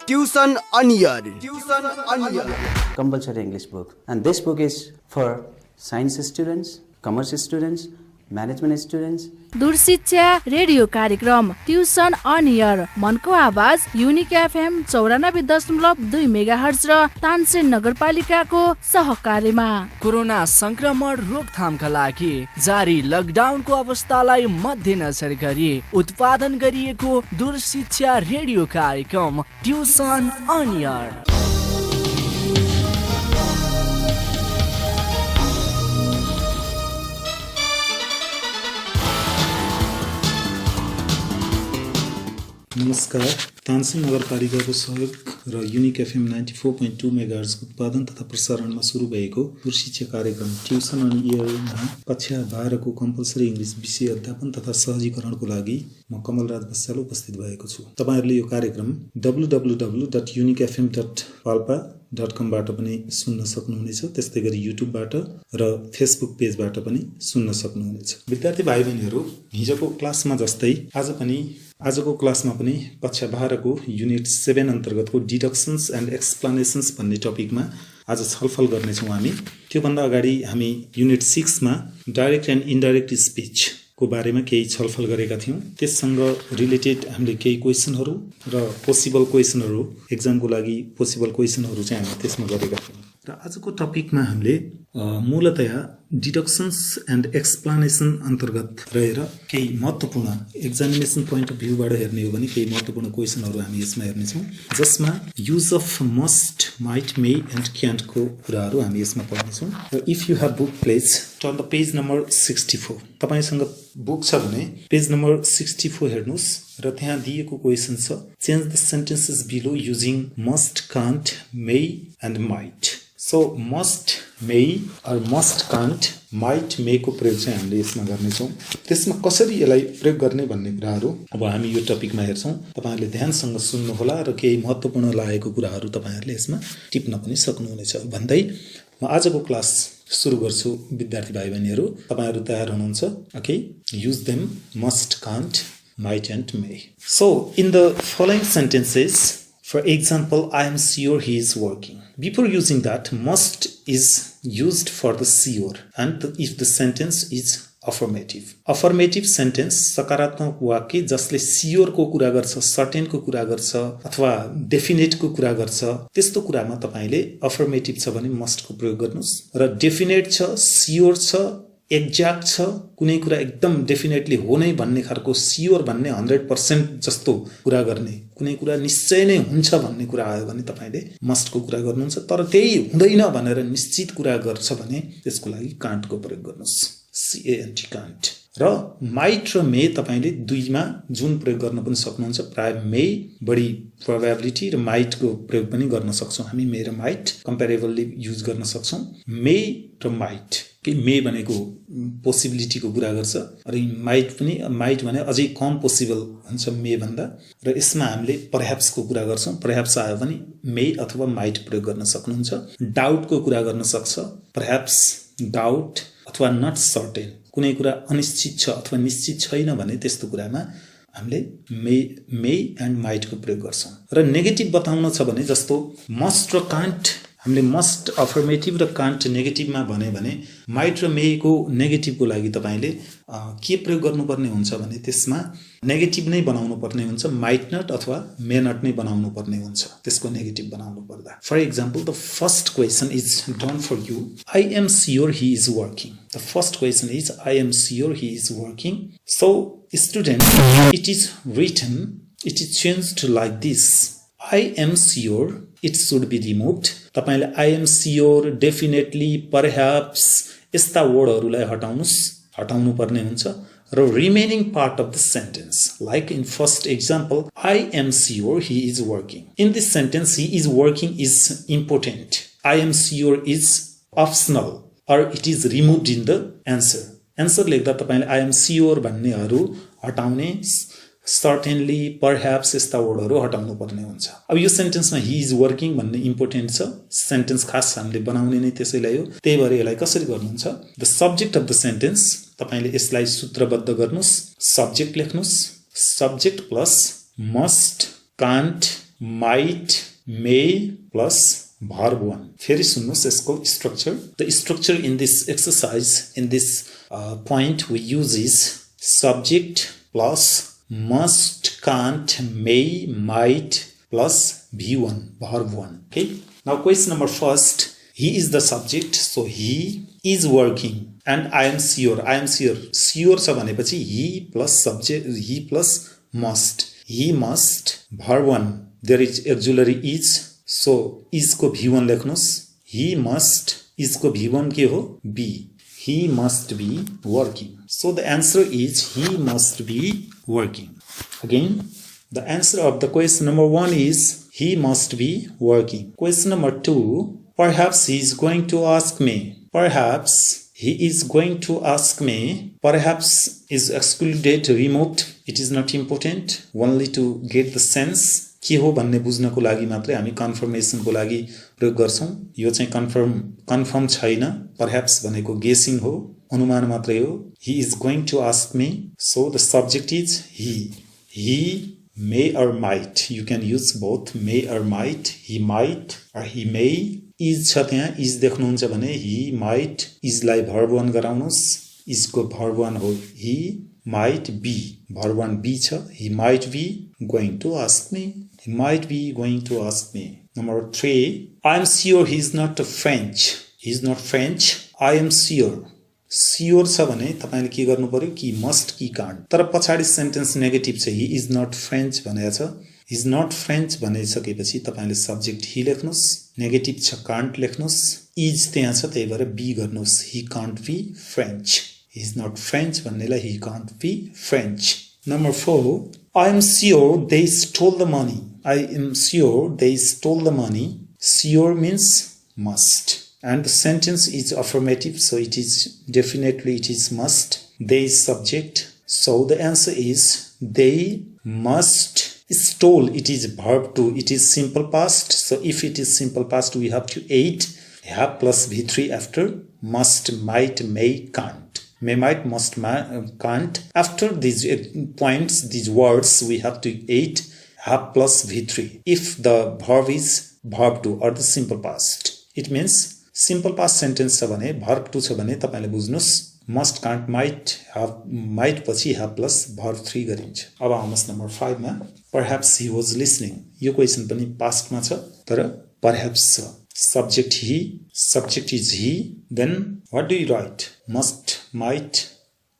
Tuition on Air. Compulsory English book, and this book is for science students, commerce students, management students. दूरशिक्षा radio कार्यक्रम tuition on air मनको आवाज unique FM 94.2 megahertz र तानसेन नगरपालिकाको सहकार्यमा corona संक्रमण रोकथामका लागि जारी लकडाउनको अवस्थालाई मध्यनजर गरी उत्पादन गरिएको दूरशिक्षा रेडियो कार्यक्रम ट्युसन अन एयर। नमस्कार, तानसेन नगरपालिकाको सहयोग र युनिक एफएम 94.2 मेगाहर्ज उत्पादन तथा प्रसारणमा सुरु भएको दूरशिक्षा कार्यक्रम ट्युसन अन एयरमा कक्षा 12 को कम्पलसरी इङ्ग्लिस विषय अध्यापन तथा सहजीकरणको लागि म कमलराज बस्याल उपस्थित भएको छु। तपाईहरुले यो कार्यक्रम www.unicfm.palpa.com बाट पनि सुन्न सक्नुहुनेछ। त्यस्तै गरी युट्युब बाट र फेसबुक पेजबाट पनि सुन्न सक्नुहुनेछ। विद्यार्थी भाइ बहिनीहरु, हिजोको क्लासमा जस्तै आजको क्लासमा पनि कक्षा 12 को युनिट 7 अन्तर्गतको डिडक्सन्स एन्ड एक्सप्लेनेसन्स भन्ने टपिकमा आज छलफल गर्नेछौँ हामी। त्यो भन्दा अगाडि हामी युनिट 6 मा डाइरेक्ट एन्ड इन्डाइरेक्ट स्पीच को बारेमा केही छलफल गरेका थियौं। त्यससँग रिलेटेड हामीले केही क्वेशनहरु र पोसिबल क्वेशनहरु एक्जामको लागि पोसिबल क्वेशनहरु चाहिँ हामीले त्यसमा गरेका थियौं। र आजको टपिकमा हामीले मूलतया डिडक्सन्स एन्ड एक्सप्लेनेसन अन्तर्गत रहेर केही महत्त्वपूर्ण एक्जामिनेसन पोइन्ट अफ भ्यूबाट हेर्ने हो भने केही महत्त्वपूर्ण क्वेशनहरु हामी यसमा हेर्नेछौँ, जसमा use of must, might, may and can't को कुराहरु हामी यसमा पढ्नेछौँ। र if you have book please turn the page number 64। तपाईसँग बुक छ भने पेज नम्बर 64 हेर्नुस् र त्यहाँ दिएको क्वेशन छ, change the sentences below using must, can't, may and might. So must, may or must, can't, might, may को प्रयोग चाहिँ हामीले यसमा गर्नेछौँ। त्यसमा कसरी यसलाई प्रयोग गर्ने भन्ने कुराहरु अब हामी यो टपिकमा हेर्छौँ। तपाईहरुले ध्यानसँग सुन्नुहोला र केही महत्त्वपूर्ण लागेको कुराहरु तपाईहरुले यसमा टिप्न पनि सक्नुहुनेछ भन्दै म आजको क्लास सुरु गर्छु। विद्यार्थी भाइ बहिनीहरु, तपाईहरु तयार हुनुहुन्छ? Okay, use them must, can't, might and may. So in the following sentences, for example, I am sure he is working. Before using that, must is used for the sure and if the sentence is affirmative. Affirmative sentence सकारात्मक वाक्य जसले sure को कुरा गर्छ, certain को कुरा गर्छ अथवा definite को कुरा गर्छ, त्यस्तो कुरामा तपाईले affirmative छ भने must को प्रयोग गर्नुस् र definite छ, sure छ, एक्ज्याक्ट छ, कुनै कुरा एकदम डेफिनेटली हो नै भन्ने खालको स्योर भन्ने 100% जस्तो कुरा गर्ने, कुनै कुरा निश्चय नै हुन्छ भन्ने कुरा आयो भने तपाईले मस्ट को कुरा गर्नुहुन्छ। तर त्यही हुँदैन भनेर निश्चित कुरा गर्छ भने त्यसको लागि कान्ट को प्रयोग गर्नुस्, CANT, कान्ट। र माइट र मे तपाईले दुईमा जुन प्रयोग गर्न पनि सक्नुहुन्छ। प्राय मे बढी प्रोबेबिलिटी र माइट को प्रयोग पनि गर्न सक्छौं हामी। मे र माइट कम्पेरेबली युज गर्न सक्छौं। मे र माइट कि मे भनेको पोसिबिलिटी को कुरा गर्छ र माइट भने अझै कम पोसिबल हुन्छ मे भन्दा। र यसमा हामीले परह्याप्स को कुरा गर्छौं। परह्याप्स आयो भने मे अथवा माइट प्रयोग गर्न सक्नुहुन्छ। डाउट को कुरा गर्न सक्छ, परह्याप्स, डाउट अथवा नट सर्टेन, कुनै कुरा अनिश्चित छ अथवा निश्चित छैन भने त्यस्तो कुरामा हामीले मे एन्ड माइट को प्रयोग गर्छौं। र नेगेटिभ बताउन छ भने जस्तो मस्ट र कान्ट, हामीले मस्ट अफर्मेटिभ र कान्ट नेगेटिभमा भने माइट र मे को नेगेटिभ को लागि तपाईले के प्रयोग गर्नुपर्ने हुन्छ भने त्यसमा नेगेटिभ नै बनाउनु पर्ने हुन्छ, माइट नट अथवा मे नट नै बनाउनु पर्ने हुन्छ त्यसको नेगेटिभ बनाउनु पर्दा। For example, the first question is done for you, I am sure he is working. The first question is I am sure he is working. So student, it is written, it is changed like this, I am sure, it should be removed. तपाईले I am sure, definitely, perhaps यस्ता वर्डहरुलाई हटाउनु पर्ने हुन्छ र remaining part of the sentence, like in first example, I am sure he is working. In this sentence he is working is important, I am sure is optional or it is removed in the answer. Answer लेख्दा तपाईले I am sure भन्नेहरु हटाउने, certainly, perhaps यस्ता वर्डहरु हटाउनु पर्ने हुन्छ। अब यो सेन्टेन्समा he is working भन्ने इम्पोर्टेन्ट छ। सेन्टेन्स खास हामीले बनाउने नै त्यसैलाई हो। त्यही भएर यसलाई कसरी गर्नुहुन्छ? The subject of the sentence, तपाईले यसलाई सूत्रबद्ध गर्नुस्। सब्जेक्ट लेख्नुस्, subject plus must, can't might, may plus verb 1. फेरि सुन्नुहोस् यसको structure. The structure in this exercise, in this point, we use is subject plus must, can't, may, might plus V1, verb 1. Okay. Now question number first. He is the subject, so he is working. And I am sure. I am sure. Sure छ भनेपछि he plus subject, he plus must. He must, verb 1. There is auxiliary is. So is को V1 लेख्नुस्. He must, is को V1 के हो? Be. He must be working. So the answer is he must be working. Again, the answer of the question number 1 is he must be working. Question number 2. Perhaps he is going to ask me. Perhaps he is going to ask me. Perhaps is excluded, removed. It is not important. Only to get the sense. के हो भन्ने बुझ्नको लागि मात्रै हामी कन्फर्मेसनको लागि प्रयोग गर्छौं. यो चाहिँ कन्फर्म छैन. Perhaps भनेको गेसिङ हो, अनुमान मात्रै हो. He is going to ask me. So the subject is he. He may or might. You can use both may or might. He might or he may. Is छ त्यहाँ. Is देख्नुहुन्छ भने he might. Is लाई verb 1 गराउनुस्. Is को verb 1 हो. He might be. Verb 1 be छ. He might be going to ask me. He might be going to ask me. Number 3. I am sure he is not French. He is not French. I am sure. Sure छ भने तपाईले के गर्नु पर्यो कि must कि can't. तर पछाडी सेन्टेन्स नेगेटिभ छ. He is not French भनेको छ. He is not French भनिसकेपछि तपाईले सब्जेक्ट he लेख्नुस्. नेगेटिभ छ can't लेख्नुस्. is त्यहाँ छ त्यही भएर be गर्नुस्. He can't be French. He is not French भन्नेलाई he can't be French. Number 4. I am sure they stole the money. I am sure they stole the money. Sure means must. And the sentence is affirmative, so it is definitely it is must. They is subject. So the answer is they must stole. It is verb 2. It is simple past. So if it is simple past, we have to add have plus V3 after must, might, may, can't. May, might, must, can't. After these points, these words, we have to add have plus V3. If the verb is verb 2 or the simple past. It means simple past sentence छ भने verb 2 छ भने तपाईले बुझ्नुस् must, can't, might पछि have plus verb 3 गरिन्छ. अब आउनुस् number 5 मा. Perhaps he was listening. यो क्वेशन पनि past मा छ तर perhaps छ. Subject he, subject is he. Then what do you write? Must, might,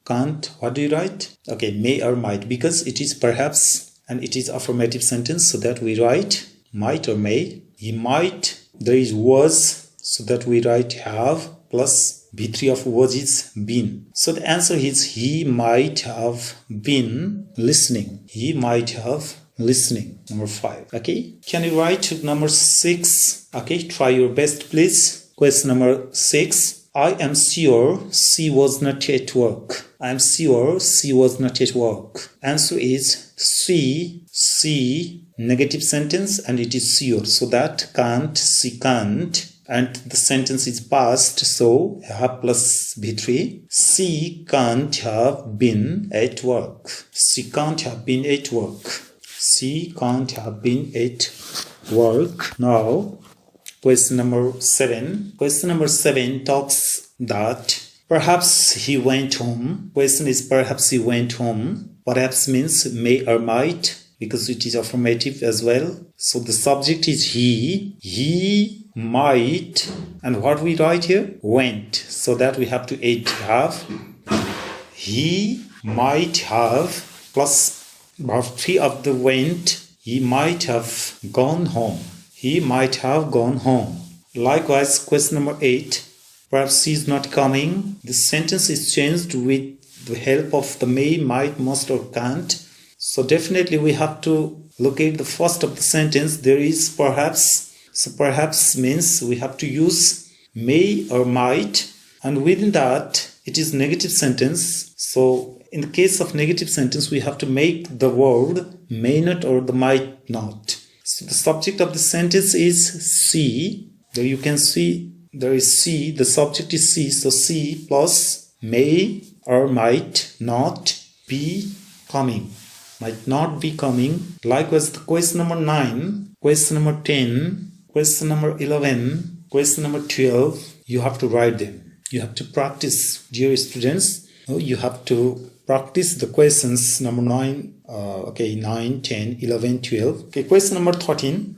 can't. What do you write? Okay, may or might, because it is perhaps and it is affirmative sentence, so that we write might or may. He might. There is was, so that we write have plus V3 of was is been. So the answer is he might have been listening. He might have listening. Number 5. Okay. Can you write number 6? Okay. Try your best, please. Question number 6. I am sure she was not at work. I am sure she was not at work. Answer is she, negative sentence, and it is sure. So that can't, she can't. And the sentence is past, so have plus V3. She can't have been at work. She can't have been at work. She can't have been at work. Now, question number 7. Question number 7 talks that perhaps he went home. Question is perhaps he went home. Perhaps means may or might, because it is affirmative as well. So the subject is he. He might, and what we write here? Went. So that we have to add have. He might have plus verb 3 of the went. He might have gone home. He might have gone home. Likewise, question number 8. Perhaps he is not coming. The sentence is changed with the help of the may, might, must, or can't. So definitely we have to locate the first of the sentence. There is perhaps. So perhaps means we have to use may or might, and within that it is negative sentence. So in the case of negative sentence, we have to make the word may not or the might not. So the subject of the sentence is she. There you can see there is she. The subject is she. So she plus may or might not be coming. might not be coming. Likewise, the question number 9, question number 10, question number 11, question number 12, you have to write them. You have to practice, dear students. You have to practice the questions number 9, 9, 10, 11, 12. Okay, question number 13.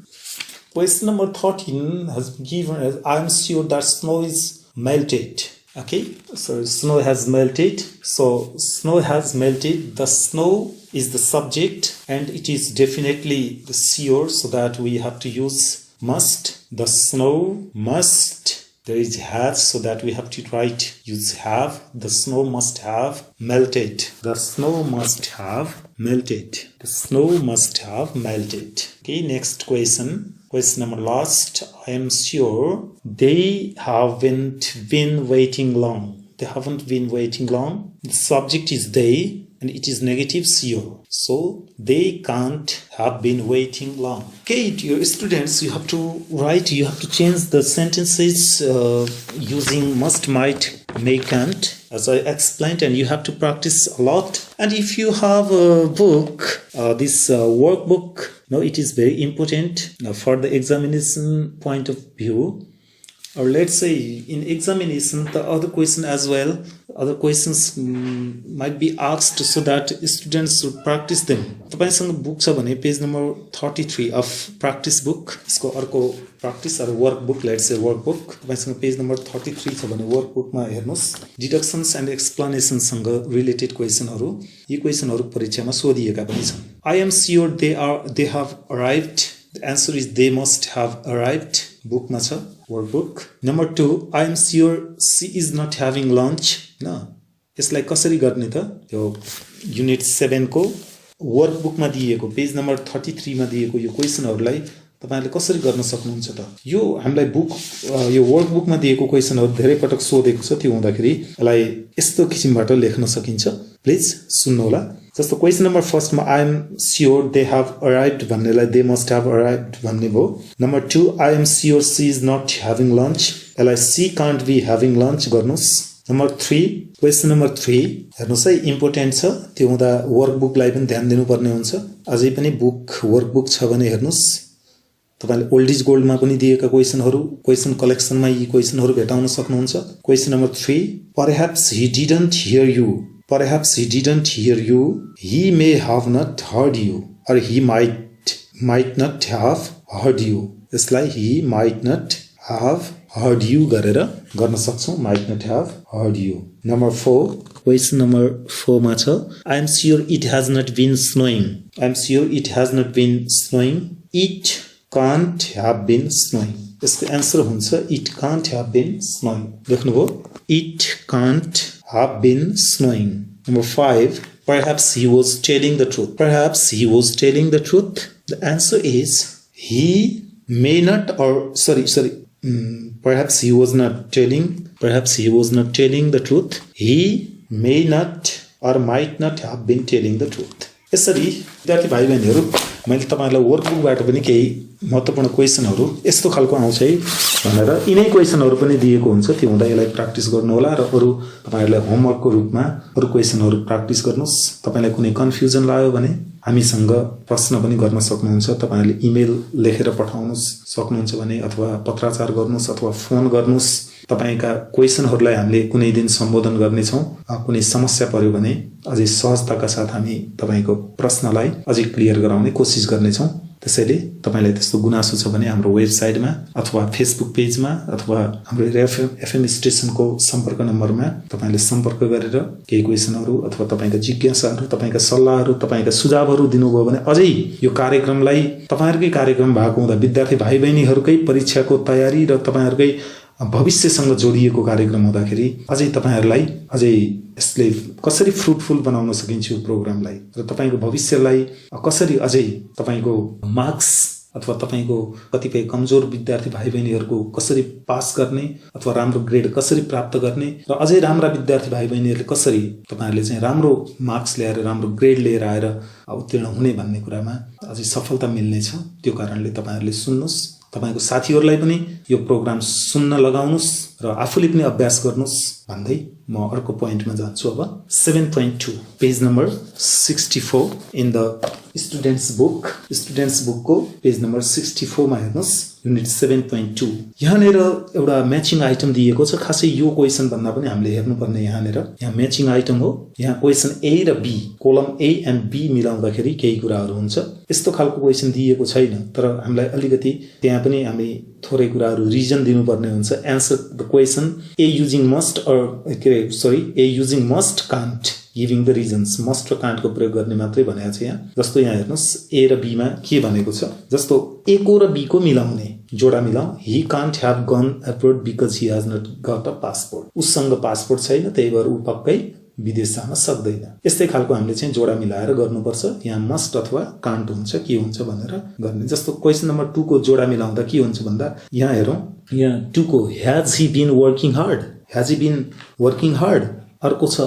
Question number 13 has been given as I am sure that snow is melted. Okay, so snow has melted. So snow has melted. The snow is the subject and it is definitely the sure, so that we have to use must. The snow must. There is has, so that we have to write use have. The snow must have melted. The snow must have melted. The snow must have melted. Okay, next question. Question number last. I am sure they haven't been waiting long. They haven't been waiting long. The subject is they and it is negative sure. So they can't have been waiting long. Okay, dear students, you have to write, you have to change the sentences using must, might, may, can't, as I explained, and you have to practice a lot. And if you have a book, this workbook, it is very important for the examination point of view. Or let's say in examination, the other question as well, other questions might be asked so that students should practice them. तपाईसँग book छ भने page number 33 of practice book, यसको अर्को practice or workbook, let's say workbook, तपाईसँग page number 33 छ भने workbook मा हेर्नुस् deductions and explanations सँग related क्वेशनहरु, यी क्वेशनहरु परीक्षामा सोधिएका पनि छन्. I am sure they have arrived. The answer is they must have arrived. Book मा छ workbook. Number 2, I am sure she is not having lunch. न यसलाई कसरी गर्ने त? यो युनिट 7 को वर्कबुक मा दिएको पेज नम्बर 33 मा दिएको यो क्वेशनहरुलाई तपाईहरुले कसरी गर्न सक्नुहुन्छ त? यो हामीलाई बुक यो वर्कबुक मा दिएको क्वेशनहरु धेरै पटक सोधेको छ. त्यो हुँदाखेरि यसलाई यस्तो किसिमबाट लेख्न सकिन्छ. प्लिज सुन्नु होला. जस्तो क्वेशन नम्बर 1 मा I am sure they have arrived भन्नेलाई they must have arrived भन्ने भो. Number 2, I am sure she is not having lunch, यसलाई she can't be having lunch गर्नुस्. नम्बर 3, क्वेशन नम्बर 3 हेर्नुस् है, इम्पोर्टेन्ट छ. त्यो हुँदा वर्कबुकलाई पनि ध्यान दिनुपर्ने हुन्छ. अझै पनि बुक वर्कबुक छ भने हेर्नुस्. तपाईले ओल्ड इज गोल्ड मा पनि दिएका क्वेशनहरु क्वेशन कलेक्सनमा यी क्वेशनहरु भेटाउन सक्नुहुन्छ. Question number 3, perhaps he didn't hear you. Perhaps he didn't hear you. He may have not heard you, or he might not have heard you. यसलाई he might not have heard you गरेर गर्न सक्छौं. Might not have heard you. Number 4, question number 4 मा छ I am sure it has not been snowing. I am sure it has not been snowing. It can't have been snowing. यसको answer हुन्छ it can't have been snowing. लेख्नुभयो it can't have been snowing. Number 5, perhaps he was telling the truth. Perhaps he was telling the truth. The answer is he may not, or perhaps he was not telling. Perhaps he was not telling the truth. He may not or might not have been telling the truth. यसरी विद्यार्थी भाइ बहिनीहरु, मैले तपाईहरुलाई वर्कबुकबाट पनि केही महत्त्वपूर्ण क्वेशनहरु यस्तो खालको आउँछ है भनेर यिनै क्वेशनहरु पनि दिएको हुन्छ. त्यो हुँदा यसलाई प्र्याक्टिस गर्नु होला र अरु तपाईहरुलाई होमवर्कको रूपमा अरु क्वेशनहरु प्र्याक्टिस गर्नुस्. तपाईलाई कुनै कन्फ्युजन लाग्यो भने हामीसँग प्रश्न पनि गर्न सक्नुहुन्छ. तपाईहरुले इमेल लेखेर पठाउन सक्नुहुन्छ भने, अथवा पत्राचार गर्नुस् अथवा फोन गर्नुस्. तपाईका क्वेशनहरुलाई हामीले कुनै दिन सम्बोधन गर्ने छौं. कुनै समस्या पर्यो भने अझै सहजताका साथ हामी तपाईको प्रश्नलाई अझै क्लियर गराउने कोसिस गर्ने छौं. त्यसैले तपाईलाई त्यस्तो गुनासो छ भने हाम्रो वेबसाइटमा अथवा फेसबुक पेजमा अथवा हाम्रो एफएम स्टेशनको सम्पर्क नम्बरमा तपाईले सम्पर्क गरेर केही क्वेशनहरु अथवा तपाईका जिज्ञासाहरु, तपाईका सल्लाहहरु, तपाईका सुझावहरु दिनुभयो भने अझै यो कार्यक्रमलाई तपाईहरुकै कार्यक्रम भएको हुँदा विद्यार्थी भाइ बहिनीहरुकै परीक्षाको तयारी र तपाईहरुकै भविष्यसँग जोडिएको कार्यक्रम हुँदाखेरि अझै तपाईहरुलाई अझै यसले कसरी फ्रुटफुल बनाउन सकिन्छ यो प्रोग्रामलाई र तपाईको भविष्यलाई कसरी अझै तपाईको मार्क्स अथवा तपाईको कतिपय कमजोर विद्यार्थी भाइ बहिनीहरुको कसरी पास गर्ने अथवा राम्रो ग्रेड कसरी प्राप्त गर्ने र अझै राम्रा विद्यार्थी भाइ बहिनीहरुले कसरी तपाईहरुले चाहिँ राम्रो मार्क्स ल्याएर राम्रो ग्रेड लिएर आएर उत्तीर्ण हुने भन्ने कुरामा अझै सफलता मिल्ने छ. त्यो कारणले तपाईहरुले सुन्नुस् तपाईको साथीहरूलाई पनि यो प्रोग्राम सुन्न लगाउनुस् र आफूले पनि अभ्यास गर्नुस् भन्दै म अर्को पोइन्टमा जान्छु अब 7.2 page number 64 in the students बुकको पेज नम्बर 64 मा हेर्नुस् युनिट 7.2 यहाँनेर एउटा म्याचिङ आइटम दिएको छ खासै यो क्वेशन भन्दा पनि हामीले हेर्नुपर्ने यहाँ म्याचिङ आइटम हो यहाँ क्वेशन ए र B column A and B मिलाउँदाखेरि केही कुराहरू हुन्छ यस्तो खालको क्वेशन दिएको छैन तर हामीलाई अलिकति त्यहाँ पनि हामी थोरै कुराहरू रिजन दिनुपर्ने हुन्छ answer the question a using must a using must can't giving the reasons must र कान्टको प्रयोग गर्ने मात्रै भनेको छ यहाँ जस्तो यहाँ हेर्नुस् ए र बी मा के भनेको छ जस्तो ए को र बी को मिलाउने जोडा मिलाऊ he can't have gone abroad because he has not got a passport उसँग पासपोर्ट छैन त्यही भएर ऊ पक्कै विदेश जान सक्दैन यस्तै खालको हामीले चाहिँ जोडा मिलाएर गर्नुपर्छ यहाँ मस्ट अथवा कान्ट हुन्छ के हुन्छ भनेर गर्ने जस्तो क्वेशन नम्बर 2 को जोडा मिलाउँदा के हुन्छ भन्दा यहाँ हेरौं यहाँ 2 को has he been working hard अर्को छ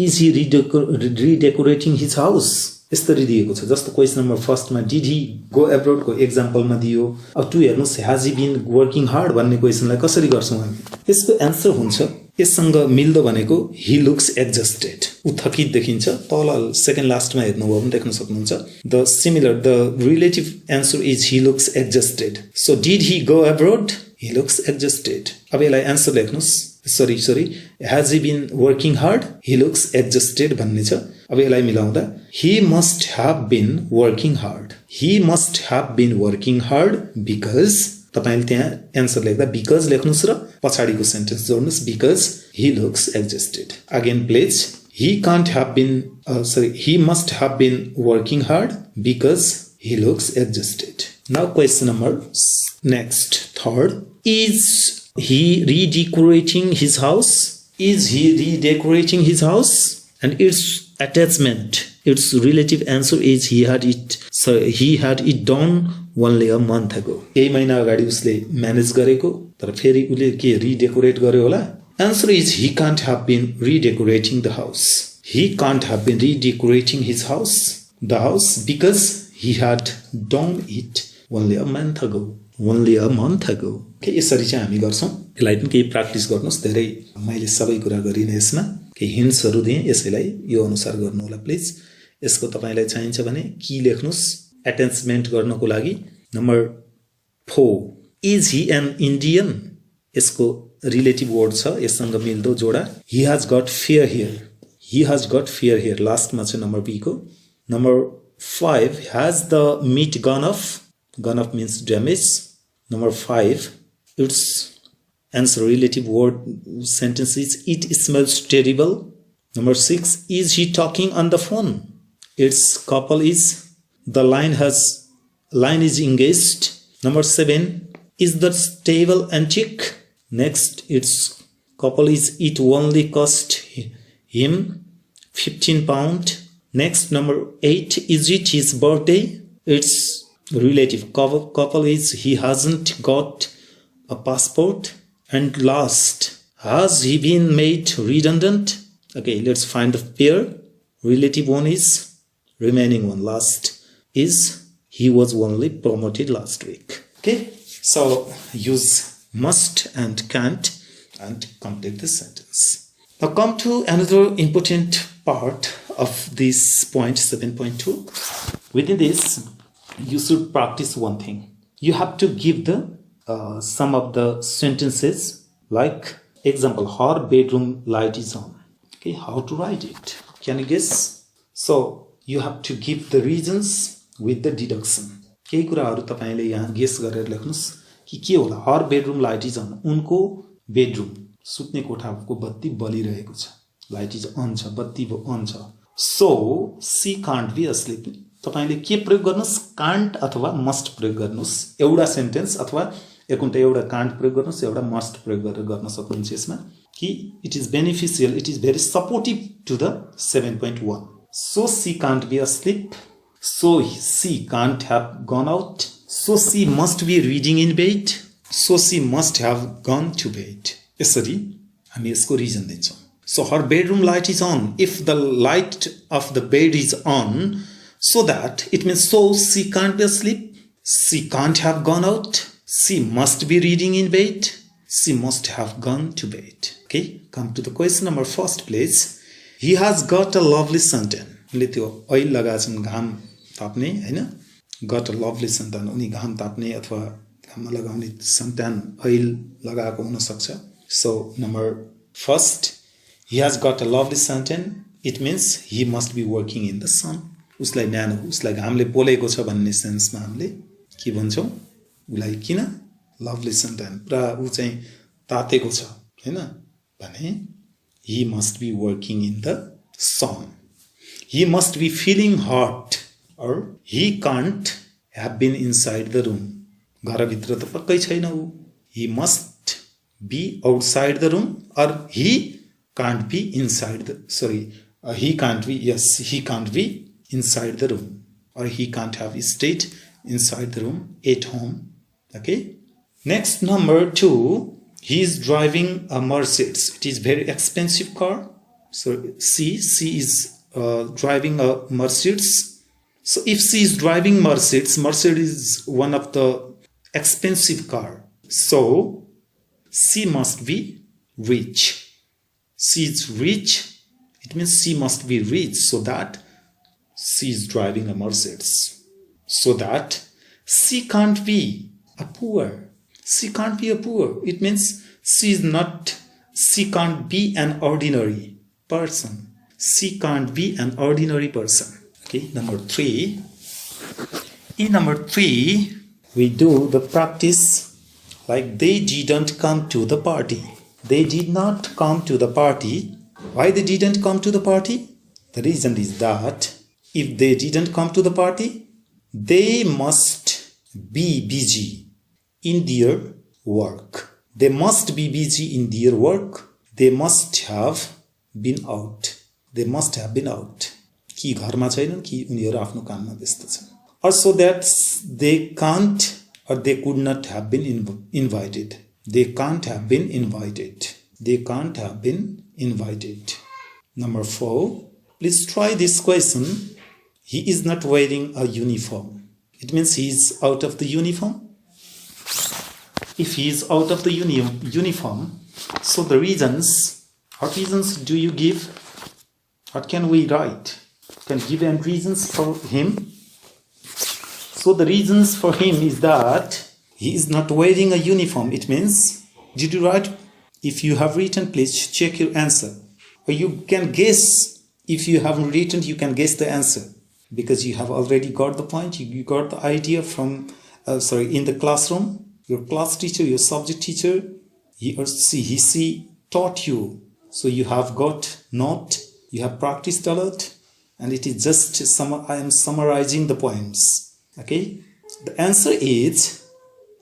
इज ही रिडेकोरेटिङ हिज हाउस यसरी दिएको छ जस्तो क्वेशन नम्बर फर्स्ट मा डिड ही गो एब्रोड को एक्जाम्पल मा दियो अब 2 हेर्नुस् has he been working hard भन्ने क्वेशनलाई कसरी गर्छौं हामी यसको आन्सर हुन्छ यससँग मिल्दो भनेको ही लुक्स एक्जस्टेड उ थकित देखिन्छ तल सेकेन्ड लास्टमा हेर्नुभयो भने देख्न सक्नुहुन्छ the relative answer is he looks exhausted so did he go abroad he looks exhausted अब यसलाई आन्सर लेख्नुस् sorry has he been working hard he looks exhausted भन्ने छ अब यसलाई मिलाउँदा he must have been working hard because तपाईले त्यहाँ आन्सर लेख्दा बिकज लेख्नुस् र पछाडीको सेन्टेन्स जोड्नुस् because he looks exhausted again please he must have been working hard because he looks exhausted now question number next third is he redecorating his house and its attachment its relative answer is he had it done only a month ago यही महिना अगाडि उसले manage गरेको तर फेरि उले के रिडेकोरेट गर्यो होला answer is he can't have been redecorating his house because he had done it only a month ago के यसरी चाहिँ हामी गर्छौं यसलाई पनि केही प्र्याक्टिस गर्नुस् धेरै मैले सबै कुरा गरिने यसमा केही हिन्ट्सहरु दिए यसैलाई यो अनुसार गर्नु होला प्लिज यसको तपाईलाई चाहिन्छ भने की लेख्नुस् अट्याचमेन्ट गर्नको लागि number 4 is he an Indian यसको रिलेटिभ वर्ड छ यससँग मिल्दो जोडा he has got fair hair लास्टमा छ नम्बर बी को number 5 has the meat gone off means damage number 5 its answer relative word sentence is it smells terrible number 6 is he talking on the phone its couple is the line is engaged number 7 is the table antique next its couple is it only cost him 15 pound next number 8 is it his birthday its relative couple is he hasn't got a passport and last has he been made redundant okay let's find the pair relative one is remaining one last is he was only promoted last week okay so use must and can't and complete the sentence now come to another important part of this point 7.2 within this you should practice one thing you have to give the some of the sentences like example her bedroom light is on okay how to write it can you guess so you have to give the reasons with the deduction केही कुराहरु तपाईले यहाँ guess गरेर लेख्नुस् कि के होला her bedroom light is on उनको bedroom सुत्ने कोठाको बत्ती बलिरहेको छ लाइट इज अन छ बत्ती अन छ so she can't be asleep तपाईले के प्रयोग गर्नुस् कान्ट अथवा मस्ट प्रयोग गर्नुस् एउटा सेन्टेन्स अथवा एकउन्टा एउटा कान्ट प्रयोग गर्नुस् एउटा मस्ट प्रयोग गरेर गर्न सक्नुहुन्छ यसमा कि it is beneficial it is very supportive to the 7.1 so she can't be asleep so she can't have gone out so she must be reading in bed so she must have gone to bed यसरी हामी यसको reason दिन्छौं so her bedroom light is on if the light of the bed is on so that it means so she can't be asleep she can't have gone out She must be reading in bed. She must have gone to bed. Okay, come to the question number first, please. He has got a lovely suntan. उनले त्यो oil लगाछन् घाम ताप्ने हैन. Got a lovely suntan. उनी घाम ताप्ने अथवा घाममा लगाउने suntan oil लगाएको हुन सक्छ. So number first, he has got a lovely suntan. It means he must be working in the sun. उसलाई न्यानो, उसलाई घामले पोलेको छ भन्ने सेन्समा हामीले के भन्छौं? उलाई किन lovely suntan पुरा उ चाहिँ तातेको छ हैन भने he must be working in the sun. He must be feeling hot or he can't have been inside the room. घर भित्र त पक्कै छैन उ. He must be outside the room or he can't be inside the he can't be inside the room or he can't have stayed inside the room at home. Okay. Next, number 2, he is driving a Mercedes. It is very expensive car. So she is driving a Mercedes. So if she is driving Mercedes is one of the expensive car. So she must be rich. She is rich. It means she must be rich so that she is driving a Mercedes. So that she can't be a poor. She can't be a poor. It means she can't be an ordinary person. She can't be an ordinary person. Okay, number 3. In number 3, we do the practice like they didn't come to the party. They did not come to the party. Why they didn't come to the party? The reason is that if they didn't come to the party, they must be busy in their work. They must be busy in their work. They must have been out. They must have been out. कि घरमा छैनन् कि उनीहरु आफ्नो काममा व्यस्त छन्. Also that they can't or they could not have been invited. They can't have been invited. They can't have been invited. Number 4. Please try this question. He is not wearing a uniform. It means he is out of the uniform. If he is out of the uniform, so the reasons, what reasons do you give? What can we write? Can give any reasons for him? So the reasons for him is that he is not wearing a uniform. It means, did you write? If you have written, please check your answer. Or you can guess. If you haven't written, you can guess the answer. Because you have already got the point. You got the idea from, in the classroom. Your class teacher, your subject teacher, he or she taught you. So you have got note. You have practiced a lot. And it is just, I am summarizing the points. Okay. The answer is,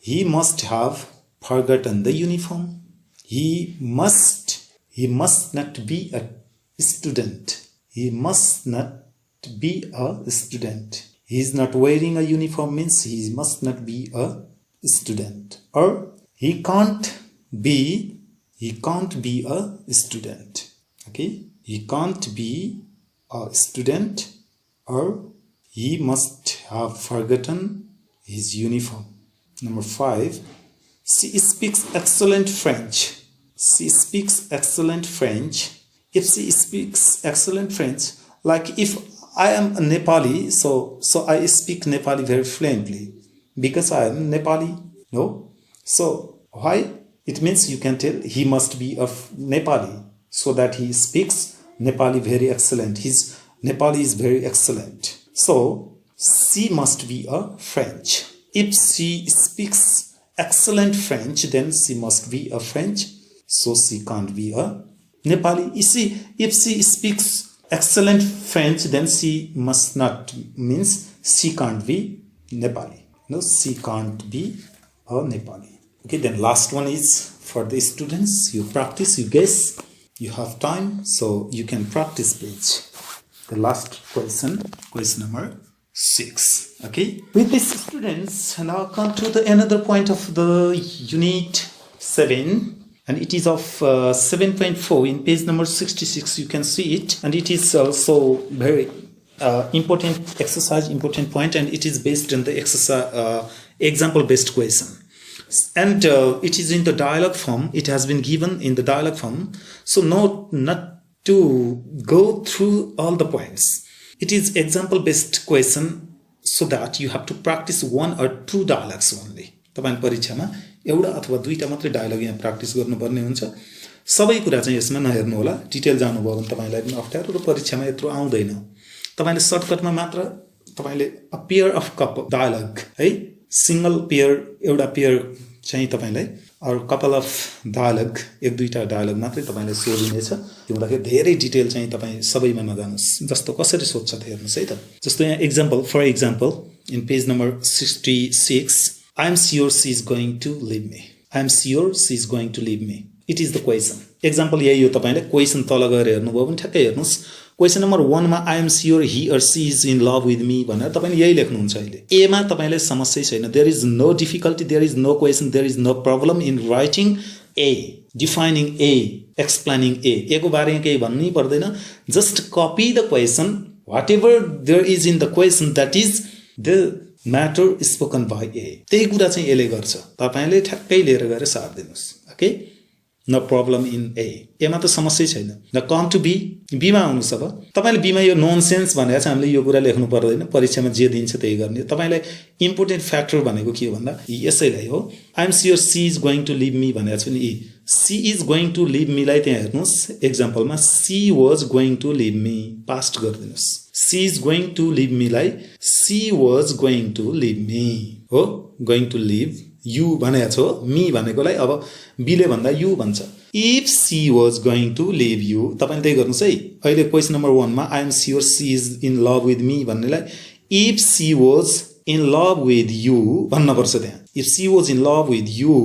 he must have forgotten the uniform. He must not be a student. He must not be a student. He is not wearing a uniform means he must not be a student. Or he can't be a student. Okay? He can't be a student or he must have forgotten his uniform. Number 5. She speaks excellent French. She speaks excellent French. If she speaks excellent French, like if I am a Nepali, so I speak Nepali very fluently. Because I am Nepali, no? So why? It means you can tell he must be a Nepali, so that he speaks Nepali very excellent. His Nepali is very excellent. So she must be a French. If she speaks excellent French, then she must be a French. So she can't be a Nepali. You see, if she speaks excellent French, then she must not, means she can't be Nepali. No, she can't be a Nepali. Okay, then last one is for the students. You practice, you guess, you have time, so you can practice page. The last question number 6. Okay, with these students, now come to the another point of the unit 7. And it is of 7.4 in page number 66. You can see it. And it is also very important exercise, important point. And it is based on the example-based question. And it is in the dialogue form. It has been given in the dialogue form. So not to go through all the points. It is example based question, so that you have to practice 1 or 2 dialogues only. तपाईले परीक्षामा एउटा अथवा दुईटा मात्रै dialogue यहाँ practice गर्नुपर्ने हुन्छ। सबै कुरा चाहिँ यसमा नहेर्नु होला, डिटेल जानुभयो भने तपाईलाई पनि अप्ठ्यारो र परीक्षामा यत्रो आउँदैन। तपाईले सर्टकटमा मात्र तपाईले a pair of couple dialogue है, सिंगल पेयर एउटा पेयर चाहिँ तपाईलाई और कपल अफ डायलग एक दुईटा डायलग मात्रै तपाईले सोधिनेछ। त्योबाट धेरै डिटेल चाहिँ तपाई सबैमा नजानुस्, जस्तो कसरी सोध्छ त हेर्नुस् है त। जस्तो यहाँ example, for example in page number 66, I am sure she is going to leave me. I am sure she is going to leave me. It is the question. Example यही हो, तपाईले क्वेशन तल गएर हेर्नुभयो भने ठ्याक्कै हेर्नुस्। क्वेशन नम्बर 1 मा I am sure he or she is in love with me भनेर तपाईले यही लेख्नुहुन्छ। अहिले ए मा तपाईले समस्या छैन, there is no difficulty, there is no question, there is no problem in writing A, defining A, explaining A. ए को बारेमा केही भन्नै पर्दैन, just copy the question, whatever there is in the question, that is the matter spoken by A. त्यही कुरा चाहिँ एले गर्छ, तपाईले ठ्याक्कै लिएर गएर सार्थ दिनुस्। ओके, नो प्रब्लम इन ए, एमा त समस्या छैन। न कम टु बी, बी मा आउनुस्। अब तपाईले बी मा यो नोनसेन्स भनेको चाहिँ हामीले यो कुरा लेख्नु पर्दैन, परीक्षामा जे दिन्छ त्यही गर्ने। तपाईलाई इम्पोर्टेन्ट फ्याक्टर भनेको के हो भन्दा यसैलाई हो। I am sure she is going to leave me भनेको छु नि, she is going to leave me लाई त्यहाँ हेर्नुस् एक्जाम्पलमा she was going to leave me past गरिदिनुस्। She is going to leave me लाई she was going to leave me हो, गोइङ टु लिभ यु भनेको छ, मी भनेकोलाई अब बीले भन्दा यु भन्छ। If she was going to leave you, तपाईले त्यही गर्नुस् है। अहिले क्वेशन नम्बर 1 मा I am sure she is in love with me भन्नेलाई if she was in love with you भन्न पर्छ त्यहाँ। If she was in love with you,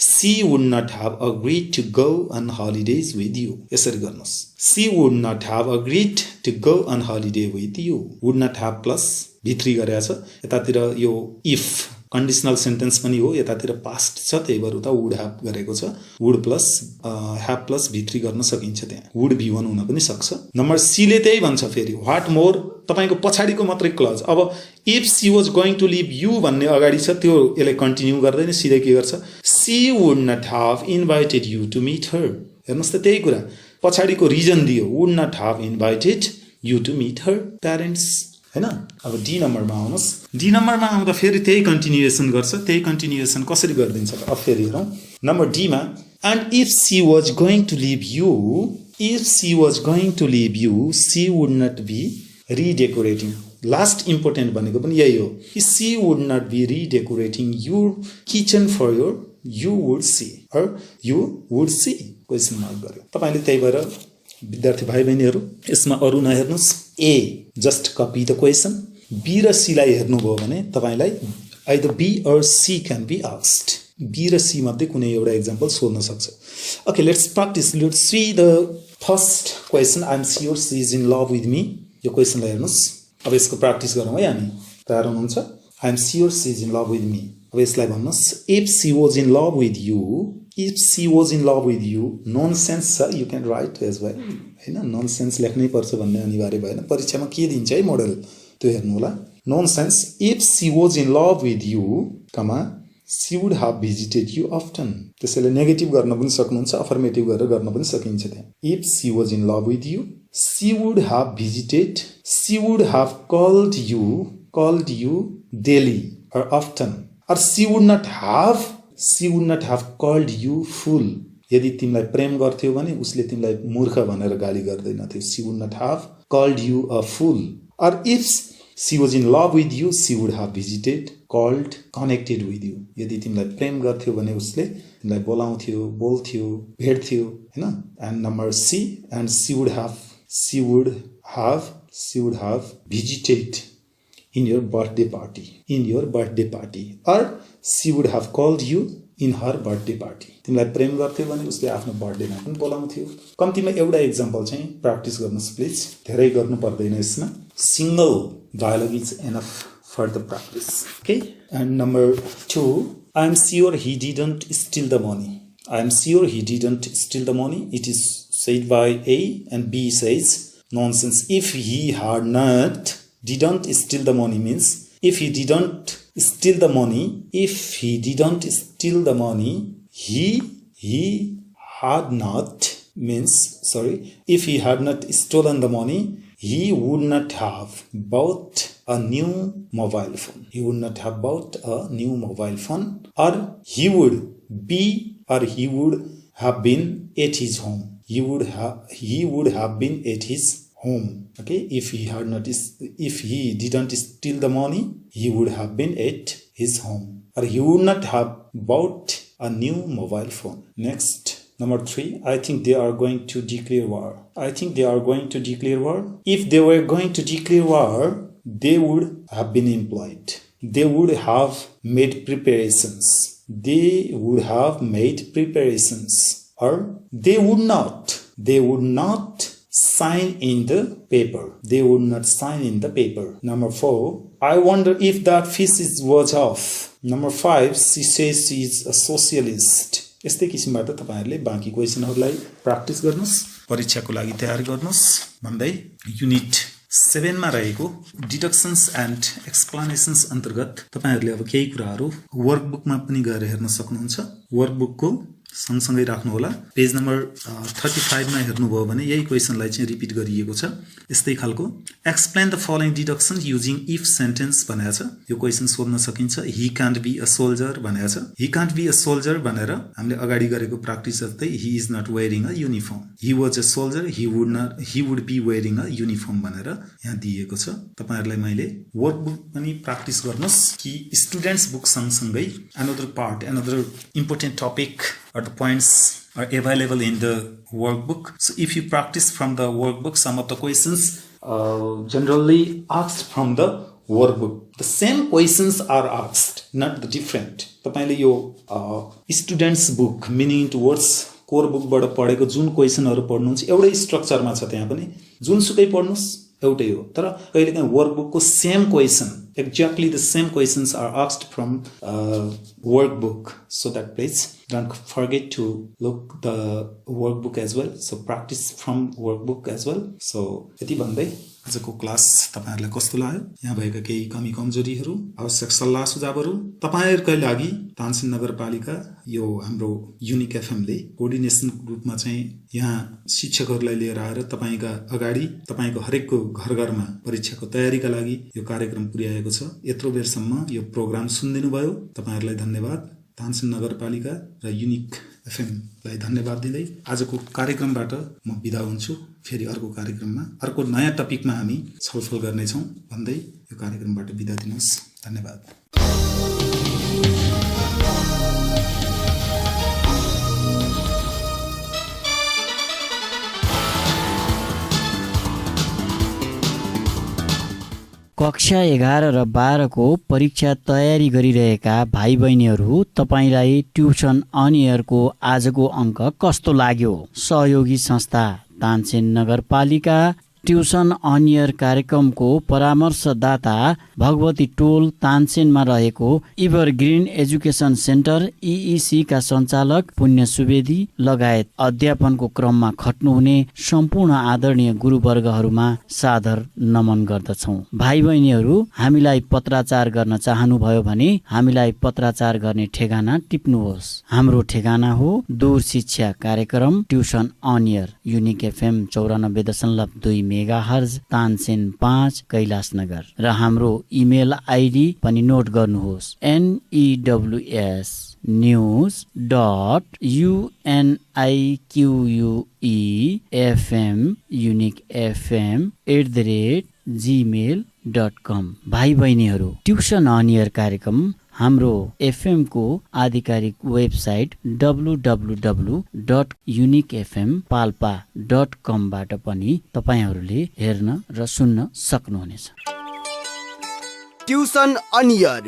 she would not have agreed to go on holidays with you. यसरी गर्नुस्, she would not have agreed to go on holiday with you. would not have plus भित्री गरेको छ, यतातिर यो if conditional sentence पनि हो, यतातिर पास्ट छ, त्यही भएर उता वुड ह्याभ गरेको छ। वुड प्लस ह्याभ प्लस भित्री गर्न सकिन्छ, त्यहाँ वुड V1 हुन पनि सक्छ। नम्बर सी ले त्यही भन्छ फेरि, व्हाट मोर तपाईको पछाडीको मात्रै क्लज। अब if she was going to leave you भन्ने अगाडि छ, त्यो यसले कन्टिन्यू गर्दैन, सिधै के गर्छ, she would not have invited you to meet her. हेर्नुस् त त्यही कुरा, पछाडीको रिजन दियो, would not have invited you to meet her parents हैन। अब डी नम्बरमा आउनुस्, डी नम्बरमा आउँदा फेरि त्यही कन्टिन्युएसन गर्छ। त्यही कन्टिन्युएसन कसरी गरिदिन्छ त अब फेरि हेरौँ। नम्बर डी मा and if she was going to leave you, if she was going to leave you, she would not be redecorating. Last important भनेको पनि यही हो, she would not be redecorating your kitchen for your, you would see or you would see question mark गर्यो। तपाईले त्यही भएर विद्यार्थी भाइ बहिनीहरू यसमा अरु नहेर्नुस्। A just copy the question, B र सी लाई हेर्नुभयो भने तपाईलाई either B or C can be asked. B र सी मध्ये कुनै एउटा एक्जाम्पल सोध्न सक्छ। Okay, let's practice, let's see the first question, I am sure she is in love with me. यो क्वेसनलाई हेर्नुस्। अब यसको प्र्याक्टिस गरौँ है हामी, तयार हुनुहुन्छ? I am sure she is in love with me. अब यसलाई भन्नुस्, if she was in love with you, if she was in love with you, nonsense छ, you can write as well हैन। नोनसेन्स लेख्नै पर्छ भन्ने अनिवार्य भएन, परीक्षामा के दिन्छ है मोडल त्यो हेर्नु होला। Nonsense, if she was in love with you, comma she would have visited you often. त्यसैले नेगेटिभ गर्न पनि सक्नुहुन्छ, अफर्मेटिभ गरेर गर्न पनि सकिन्छ त्यहाँ। If she was in love with you, she would have visited, she would have called you daily or often, or she would not have called you full. यदि तिमीलाई प्रेम गर्थ्यो भने उसले तिमीलाई मूर्ख भनेर गाली गर्दैन थियो। She would not have called you a fool. Or if she was in love with you, she would have visited, called, connected with you. यदि तिमीलाई प्रेम गर्थ्यो भने उसले तिमीलाई बोलाउँथ्यो, बोल्थ्यो, भेट्थ्यो हैन। And number C, and she would have visited in your birthday party, or she would have called you in her birthday party. तिमीलाई प्रेम गर्थ्यो भने उसले आफ्नो बर्थडेमा पनि बोलाउँथ्यो। कम्तीमा एउटा एक्जाम्पल चाहिँ प्र्याक्टिस गर्नुस् प्लिज, धेरै गर्नु पर्दैन यसमा। Single dialogue is enough for the practice. Okay, and number 2, I am sure he didn't steal the money. I am sure he didn't steal the money, it is said by A and B says nonsense. If he had not didn't steal the money means if he didn't steal the money, if he didn't steal the money, he had not if he had not stolen the money, he would not have bought a new mobile phone. He would not have bought a new mobile phone, or he would have been at his home. He would have been at his home. Okay, if he didn't steal the money, he would have been at his home, or he would not have bought a new mobile phone. Next, number 3, I think they are going to declare war. I think they are going to declare war. If they were going to declare war, they would have been employed. They would have made preparations. Or they would not sign in the paper. They would not sign in the paper. Number 4, I wonder if that fish was off. Number 5, she says she is a socialist. यस्तै किसिमबाट तपाईहरुले बाँकी क्वेशनहरुलाई practice गर्नुस्, परीक्षाको लागि तयारी गर्नुस् भन्दै युनिट 7 मा रहेको डिडक्सन्स एन्ड एक्सप्लेनेसन्स अन्तर्गत तपाईहरुले अब केही कुराहरु वर्कबुकमा पनि गएर हेर्न सक्नुहुन्छ। वर्कबुकको सँगसँगै राख्नु होला। पेज नम्बर 35 मा हेर्नुभयो भने यही क्वेशनलाई चाहिँ रिपिट गरिएको छ। यस्तै खालको explain the following deduction using if sentence भनेको छ। यो क्वेशन सोध्न सकिन्छ। He can't be a soldier भनेको छ। He can't be a soldier भनेर हामीले अगाडि गरेको प्र्याक्टिस जस्तै he is not wearing a uniform. He was a soldier, he would be wearing a uniform भनेर यहाँ दिएको छ। तपाईहरुलाई मैले वर्कबुक पनि प्र्याक्टिस गर्नुस् कि स्टुडेन्ट्स बुक सँगसँगै another important topic or the points are available in the workbook. So if you practice from the workbook, some of the questions generally asked from the workbook. The same questions are asked, not the different. तपाईले यो students book meaning towards core बुकबाट पढेको जुन क्वेशनहरु पढ्नुहुन्छ एउटै स्ट्रक्चरमा छ, त्यहाँ पनि जुनसुकै पढ्नुस् एउटै हो। तर कहिलेकाहीँ वर्कबुकको same question, exactly the same questions are asked from workbook. So that please don't forget to look the workbook as well. So practice from workbook as well. So यति भन्दै आजको क्लास तपाईहरुलाई कस्तो लाग्यो, यहाँ भएका केही कमी कमजोरीहरु, आवश्यक सल्लाह सुझावहरु तपाईहरुकै लागि तानसेन नगरपालिका यो हाम्रो युनिक एफएम ले कोअर्डिनेसन ग्रुपमा चाहिँ यहाँ शिक्षकहरुलाई लिएर आएर तपाईका अगाडि तपाईको हरेकको घर-घरमा परीक्षाको तयारीका लागि यो कार्यक्रम पुर्याएको छ। यत्रो बेरसम्म यो प्रोग्राम सुनिदिनु भयो, तपाईहरुलाई धन्यवाद। तानसेन नगरपालिका र युनिक एफएम लाई धन्यवाद दिँदै आजको कार्यक्रमबाट म बिदा हुन्छु। फेरि अर्को कार्यक्रममा अर्को नयाँ टपिकमा हामी छलफल गर्ने छौं भन्दै यो कार्यक्रमबाट बिदा दिनुहोस्। धन्यवाद। कक्षा 11 र 12 को परीक्षा तयारी गरिरहेका भाइ बहिनीहरू, तपाईलाई ट्युसन अन एयरको आजको अङ्क कस्तो लाग्यो? सहयोगी संस्था तानसेन नगरपालिका ट्युसन अन एयर कार्यक्रमको परामर्शदाता भगवती टोल तानसेनमा रहेको इभरग्रीन एजुकेसन सेन्टर EEC का सञ्चालक पुण्य सुवेदी लगायत अध्यापनको क्रममा खट्नुहुने सम्पूर्ण आदरणीय गुरुवर्गहरूमा सादर नमन गर्दछौँ। भाइ बहिनीहरू, हामीलाई पत्राचार गर्न चाहनुभयो भने हामीलाई पत्राचार गर्ने ठेगाना टिप्नुहोस्। हाम्रो ठेगाना हो दूर शिक्षा कार्यक्रम tuition on air unique FM 94.2 megahertz Tansen 5 Kailashnagar र हाम्रो इमेल आइडी पनि नोट गर्नुहोस् news.uniquefm@gmail.com। भाइ बहिनीहरू, ट्युसन अन एयर कार्यक्रम हाम्रो FM को आधिकारिक वेबसाइट www.uniquefmpalpa.com बाट पनि तपाईहरूले हेर्न र सुन्न सक्नुहुनेछ। Tuition on air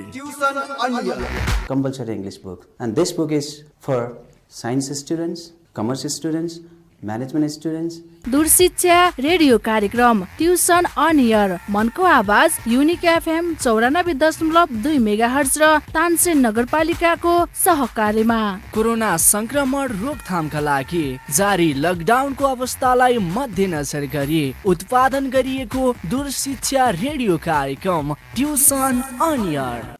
compulsory English book, and this book is for science students, commerce students, management students. दूरशिक्षा रेडियो कार्यक्रम ट्युसन अन एयर मनको आवाज युनिक FM 94.2 मेगाहर्ज र तानसेन नगरपालिकाको सहकार्यमा कोरोना संक्रमण रोकथामका लागि जारी लकडाउनको अवस्थालाई मध्यनजर गरी उत्पादन गरिएको दूरशिक्षा रेडियो कार्यक्रम ट्युसन अन एयर।